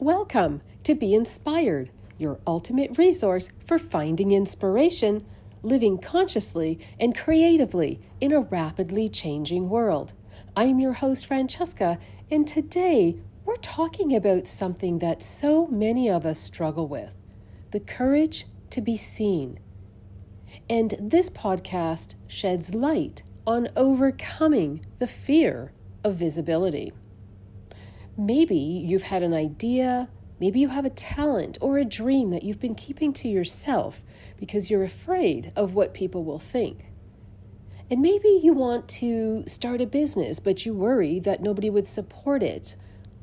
Welcome to Be Inspired, your ultimate resource for finding inspiration, living consciously and creatively in a rapidly changing world. I'm your host, Francesca, and today we're talking about something that so many of us struggle with, the courage to be seen. And this podcast sheds light on overcoming the fear of visibility. Maybe you've had an idea, maybe you have a talent or a dream that you've been keeping to yourself because you're afraid of what people will think. And maybe you want to start a business, but you worry that nobody would support it.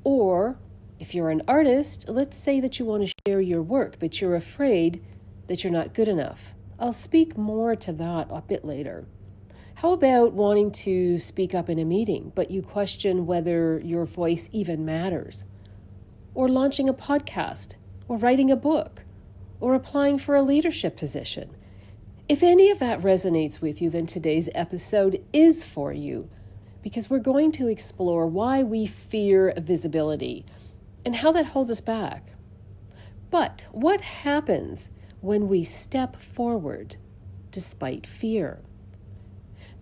Or if you're an artist, let's say that you want to share your work, but you're afraid that you're not good enough. I'll speak more to that a bit later. How about wanting to speak up in a meeting, but you question whether your voice even matters? Or launching a podcast, or writing a book, or applying for a leadership position? If any of that resonates with you, then today's episode is for you, because we're going to explore why we fear visibility and how that holds us back. But what happens when we step forward despite fear?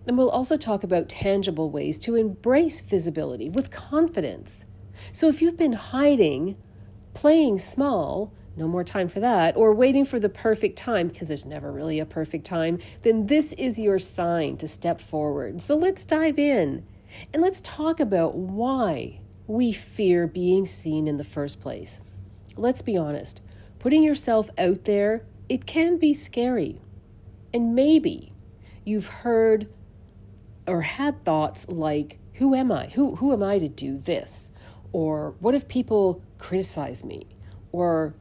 And we'll also talk about tangible ways to embrace visibility with confidence. So if you've been hiding, playing small, no more time for that, or waiting for the perfect time, because there's never really a perfect time, then this is your sign to step forward. So let's dive in and let's talk about why we fear being seen in the first place. Let's be honest, putting yourself out there, it can be scary. And maybe you've heard or had thoughts like, who am I? Who am I to do this? Or what if people criticize me? Or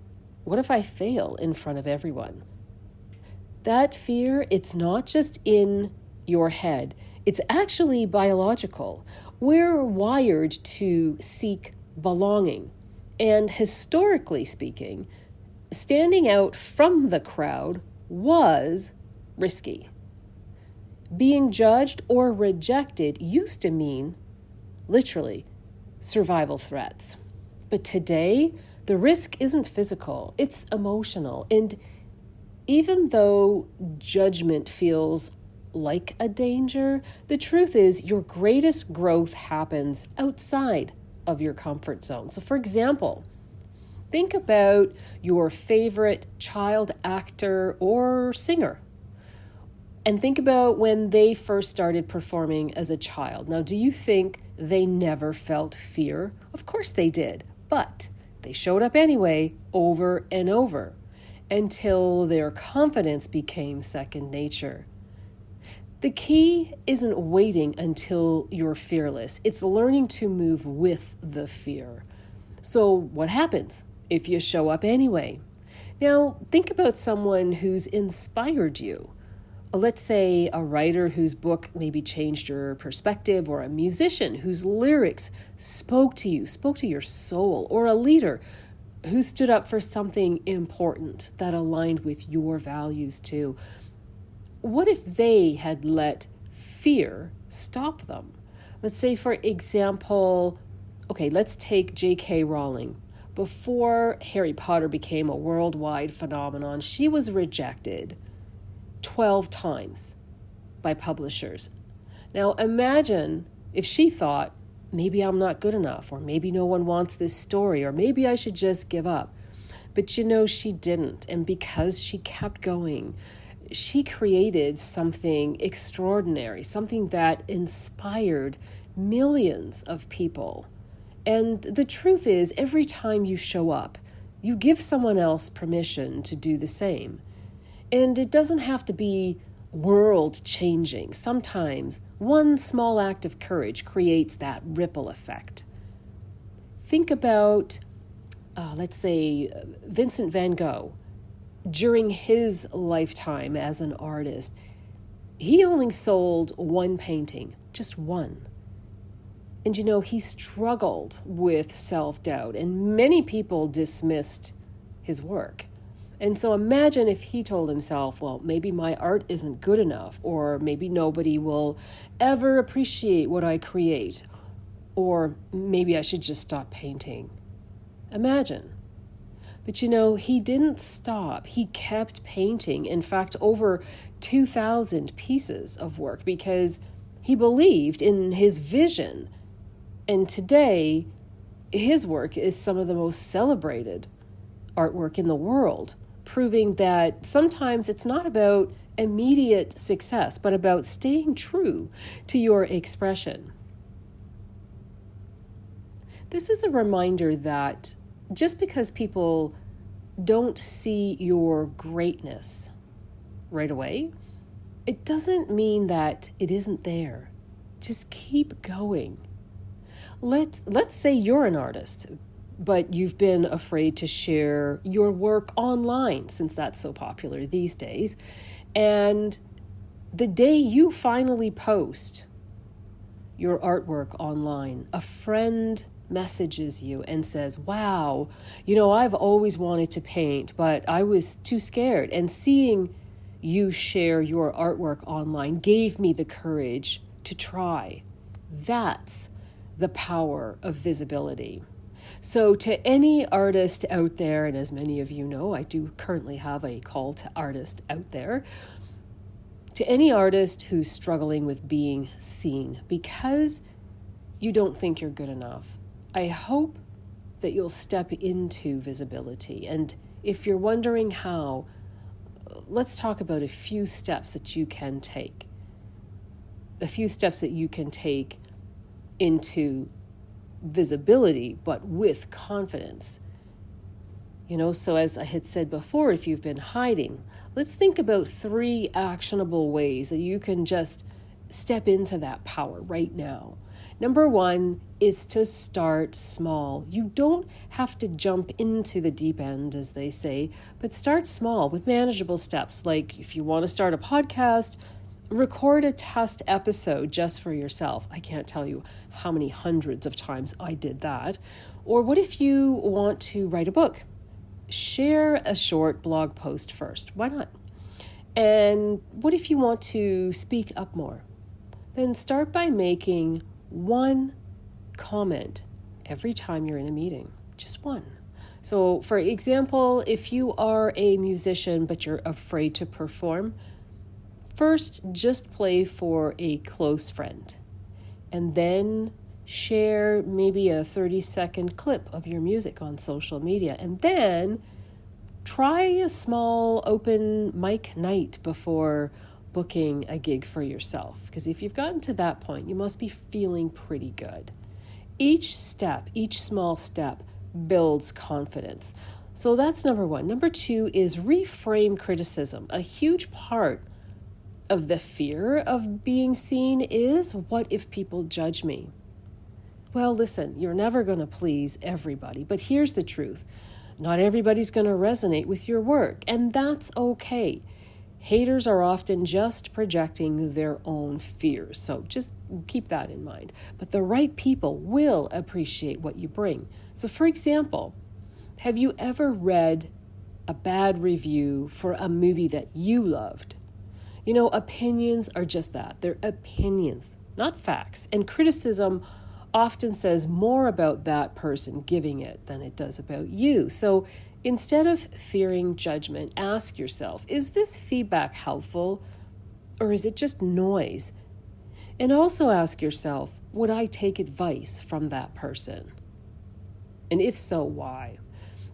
what if I fail in front of everyone? That fear, it's not just in your head. It's actually biological. We're wired to seek belonging. And historically speaking, standing out from the crowd was risky. Being judged or rejected used to mean, literally, survival threats. But today, the risk isn't physical, it's emotional. And even though judgment feels like a danger, the truth is your greatest growth happens outside of your comfort zone. So for example, think about your favorite child actor or singer. And think about when they first started performing as a child. Now, do you think they never felt fear? Of course they did, but they showed up anyway over and over until their confidence became second nature. The key isn't waiting until you're fearless. It's learning to move with the fear. So what happens if you show up anyway? Now, think about someone who's inspired you. Let's say a writer whose book maybe changed your perspective, or a musician whose lyrics spoke to you, spoke to your soul, or a leader who stood up for something important that aligned with your values too. What if they had let fear stop them? Let's say, for example, let's take J.K. Rowling. Before Harry Potter became a worldwide phenomenon, she was rejected 12 times by publishers. Now imagine if she thought, maybe I'm not good enough, or maybe no one wants this story, or maybe I should just give up. But she didn't. And because she kept going, she created something extraordinary, something that inspired millions of people. And the truth is, every time you show up, you give someone else permission to do the same. And it doesn't have to be world-changing. Sometimes one small act of courage creates that ripple effect. Think about, let's say, Vincent van Gogh. During his lifetime as an artist, he only sold one painting, just one. And he struggled with self-doubt, and many people dismissed his work. And so imagine if he told himself, well, maybe my art isn't good enough, or maybe nobody will ever appreciate what I create, or maybe I should just stop painting. Imagine. But he didn't stop. He kept painting, in fact, over 2,000 pieces of work because he believed in his vision. And today, his work is some of the most celebrated artwork in the world, proving that sometimes it's not about immediate success, but about staying true to your expression. This is a reminder that just because people don't see your greatness right away, it doesn't mean that it isn't there. Just keep going. Let's say you're an artist, but you've been afraid to share your work online since that's so popular these days. And the day you finally post your artwork online, a friend messages you and says, wow, I've always wanted to paint, but I was too scared. And seeing you share your artwork online gave me the courage to try. That's the power of visibility. So to any artist out there, and as many of you know, I do currently have a call to artists out there, to any artist who's struggling with being seen because you don't think you're good enough, I hope that you'll step into visibility. And if you're wondering how, let's talk about a few steps that you can take. A few steps that you can take into visibility, but with confidence. So as I had said before, if you've been hiding, let's think about 3 actionable ways that you can just step into that power right now. Number 1 is to start small. You don't have to jump into the deep end, as they say, but start small with manageable steps. Like if you want to start a podcast, record a test episode just for yourself. I can't tell you how many hundreds of times I did that. Or what if you want to write a book? Share a short blog post first. Why not? And what if you want to speak up more? Then start by making 1 comment every time you're in a meeting. Just 1. So for example, if you are a musician but you're afraid to perform, first just play for a close friend and then share maybe a 30-second clip of your music on social media, and then try a small open mic night before booking a gig for yourself. Because if you've gotten to that point, you must be feeling pretty good. Each small step builds confidence. So that's number 1. Number 2 is reframe criticism. A huge part of the fear of being seen is, what if people judge me? Well, listen, you're never going to please everybody, but here's the truth. Not everybody's going to resonate with your work, and that's okay. Haters are often just projecting their own fears, so just keep that in mind. But the right people will appreciate what you bring. So for example, have you ever read a bad review for a movie that you loved? Opinions are just that. They're opinions, not facts. And criticism often says more about that person giving it than it does about you. So instead of fearing judgment, ask yourself, is this feedback helpful or is it just noise? And also ask yourself, would I take advice from that person? And if so, why?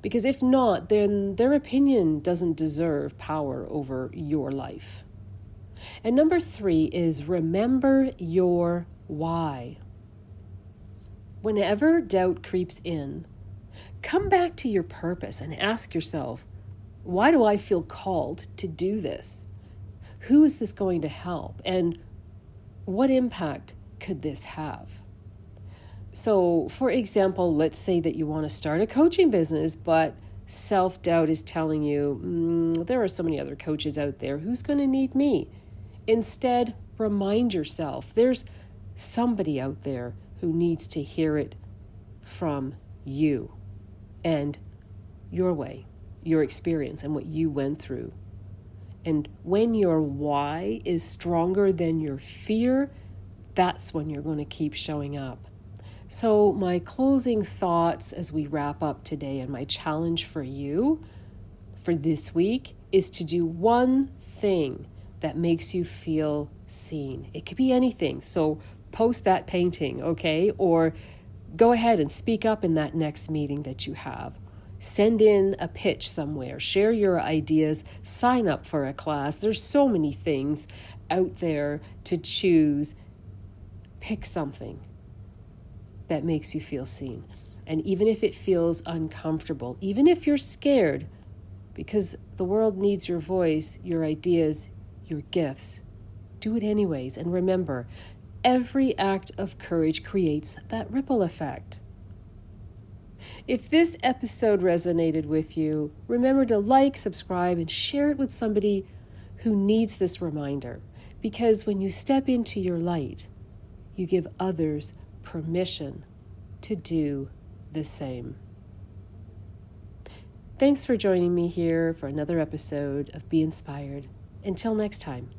Because if not, then their opinion doesn't deserve power over your life. And number 3 is remember your why. Whenever doubt creeps in, come back to your purpose and ask yourself, why do I feel called to do this? Who is this going to help? And what impact could this have? So, for example, let's say that you want to start a coaching business, but self-doubt is telling you, there are so many other coaches out there. Who's going to need me? Instead, remind yourself, there's somebody out there who needs to hear it from you and your way, your experience, and what you went through. And when your why is stronger than your fear, that's when you're going to keep showing up. So my closing thoughts as we wrap up today, and my challenge for you for this week, is to do one thing that makes you feel seen. It could be anything. So post that painting, okay? Or go ahead and speak up in that next meeting that you have. Send in a pitch somewhere. Share your ideas. Sign up for a class. There's so many things out there to choose. Pick something that makes you feel seen. And even if it feels uncomfortable, even if you're scared, because the world needs your voice, your ideas, your gifts, do it anyways. And remember, every act of courage creates that ripple effect. If this episode resonated with you, remember to like, subscribe, and share it with somebody who needs this reminder. Because when you step into your light, you give others permission to do the same. Thanks for joining me here for another episode of Be Inspired. Until next time.